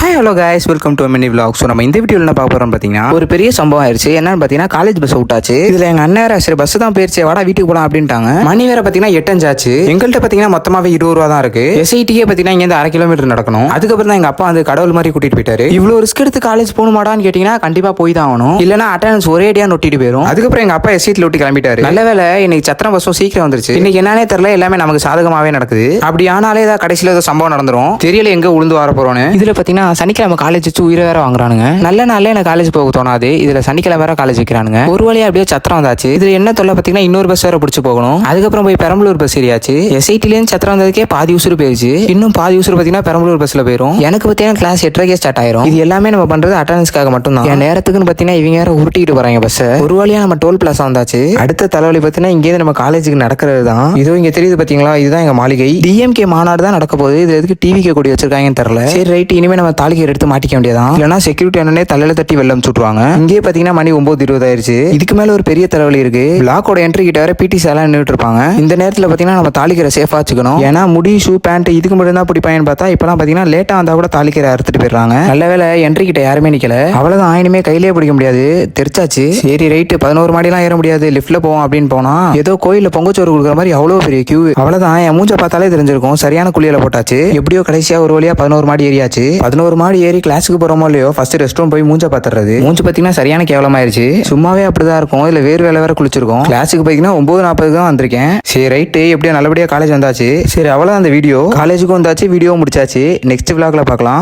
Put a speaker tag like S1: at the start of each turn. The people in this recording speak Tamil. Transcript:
S1: Hi hello guys, welcome to mini vlog. So நம்ம இந்த வீடியோவில் என்ன பார்க்க போகிறோம் பார்த்தீங்கன்னா ஒரு பெரிய சம்பவம் ஆயிடுச்சு. என்னன்னு பார்த்தீங்கன்னா காலேஜ் பஸ் விட்டாச்சு. இதில் எங்கள் அண்ணன் சரி பஸ் தான் போயிருச்சு, வாடா வீட்டுக்கு போகலாம் அப்படின்ட்டாங்க. மணி வேற பார்த்தீங்கன்னா 8 ஆச்சு. எங்கள்கிட்ட பார்த்தீங்கன்னா மொத்தமாகவே 20 ரூபா தான் இருக்கு. எஸ்ஐடிக்கே பார்த்தீங்கன்னா இங்கேருந்து 1/2 கிலோமீட்டர் நடக்கணும். அதுக்கப்புறம் தான் எங்கள் அப்பா வந்து கடவுள் மாதிரி கூட்டிட்டு போயிட்டாரு. இவ்வளோ ரிஸ்க் எடுத்து காலேஜ் போகணுமாடான்னு கேட்டிங்கன்னா கண்டிப்பாக போய் தான் ஆகணும், இல்லைனா அட்டண்டன்ஸ் ஒரே அடியாக நொட்டிட்டு போயிடும். அதுக்கப்புறம் எங்கள் அப்பா எஸ்ஐடியில் விட்டு கிளம்பிட்டாரு. நல்ல வேலை இன்னைக்கு சத்திரம் பஸ்ஸும் சீக்கிரம் வந்துருச்சு. இன்னைக்கு என்னன்னே தெரியல, எல்லாமே நமக்கு சாதகமாகவே நடக்குது. அப்படி ஆனாலே ஏதாவது கடைசியில் ஏதோ சம்பவம் நடந்துரும், தெரியல எங்க உளுந்து வர போறோன்னு. இதுல பார்த்தீங்கன்னா சனிக்கிழமை காலேஜ் உயிரை வேற வாங்குறானுங்க. நல்ல நாள்ல எனக்கு காலேஜ் போக தோணாது, இதுல சனிக்கிழமை வேற காலேஜ் வைக்கிறானுங்க. ஒரு வழியா அப்படியே சத்திரம் வந்தாச்சு. இதுல என்ன தொல்லை பாத்தீங்கன்னா இன்னொரு பஸ் வேற பிடிச்சு போகணும். அதுக்கப்புறம் போய் பெரம்பலூர் பஸ் ஏறியாச்சு. எஸ்ஐடில இருந்து சத்திரம் வந்ததுக்கே பாதி உசுறு போயிருச்சு. இன்னும் பாதி உசுறு பாத்தீங்கன்னா பெரம்பலூர் பஸ்ல போயிரும். எனக்கு பாத்தீங்கன்னா கிளாஸ் 8:30 ஸ்டார்ட் ஆயிரும். இது எல்லாமே நம்ம பண்றது அட்டண்டன்ஸ்க்காக மட்டும் தான். என் நேரத்துக்குன்னு பாத்தீங்கன்னா இவங்க வேற உருட்டிட்டு போறாங்க பஸ். ஒரு வழியா நம்ம டோல் பிளாசா வந்தாச்சு. அடுத்த தலைவலி பாத்தீங்கன்னா இங்கே நம்ம காலேஜுக்கு நடக்கிறது தான். இதோ இங்க தெரியுது பாத்தீங்களா, இதுதான் எங்க மாளிகை. டிஎம்கே மாநாடு தான் நடக்க போகுது. இதுல எதுக்கு டிவிக்கு கொடி வச்சிருக்காங்கன்னு தெரியல. சரி ரைட், இனிமே நம்ம தாலிக்கு எடுத்து மாட்டிக்க வேண்டியதான், இல்லைன்னா செக்யூரிட்டி அண்ணனே தலையில தட்டி வெள்ளம் சுட்டுவாங்க. இங்கே பாத்தீங்கன்னா மணி 9:20 ஆயிருச்சு. இதுக்கு மேல ஒரு பெரிய தலைவலி இருக்கு. பிளாக்கோட என்ட்ரி கிட்ட வர பிடி சார் நின்றுட்டு இருப்பாங்க. இந்த நேரத்துல பாத்தீங்கன்னா நம்ம தாலிக்கரை சேஃபா வச்சுக்கணும். ஏன்னா முடி ஷூ பேண்ட் இதுக்கு மட்டும் தான் பிடிப்பாங்கன்னு பார்த்தா இப்பெல்லாம் பாத்தீங்கன்னா லேட்டா வந்தா கூட தாலிக்கரை அறுத்துட்டு போயிடுறாங்க. நல்ல வேலை என்ட்ரி கிட்ட யாருமே நிக்கல. அவ்வளவுதான், இனிமே கையிலே பிடிக்க முடியாது, தெரிச்சாச்சு. சரி ரைட்டு, 11 மாடிலாம் ஏற முடியாது, லிஃப்ட்ல போவோம் அப்படின்னு போனா ஏதோ கோயில பொங்கச்சோறு கொடுக்குற மாதிரி அவ்வளவு பெரிய கியூ. அவ்வளவுதான், என் மூஞ்ச பார்த்தாலே தெரிஞ்சிருக்கும், சரியான குளியல போட்டாச்சு. எப்படியோ கடைசியா ஒரு வழியா 11 மாடி ஏறியாச்சு. 11 மாடி ஏறி கிளாஸுக்கு போறோமோ இல்லையோ ஃபர்ஸ்ட் ரெஸ்ட் ரூம் போய் மூஞ்ச பாத்துறது. மூஞ்சு பாத்தீங்கன்னா சரியான கேவலமாயிருச்சு. சும்மாவே அப்படிதான் இருக்கும், இல்ல வேறு வேலை வேற குளிச்சிருக்கோம். கிளாஸுக்கு பாத்தீங்கன்னா 9:40 தான் வந்திருக்கேன். சரி ரைட்டு, எப்படியா நல்லபடியா காலேஜ் வந்தாச்சு. சரி அவ்வளவுதான் அந்த வீடியோ. காலேஜுக்கும் வந்தாச்சு, வீடியோ முடிச்சாச்சு. நெக்ஸ்ட் vlogல பார்க்கலாம்.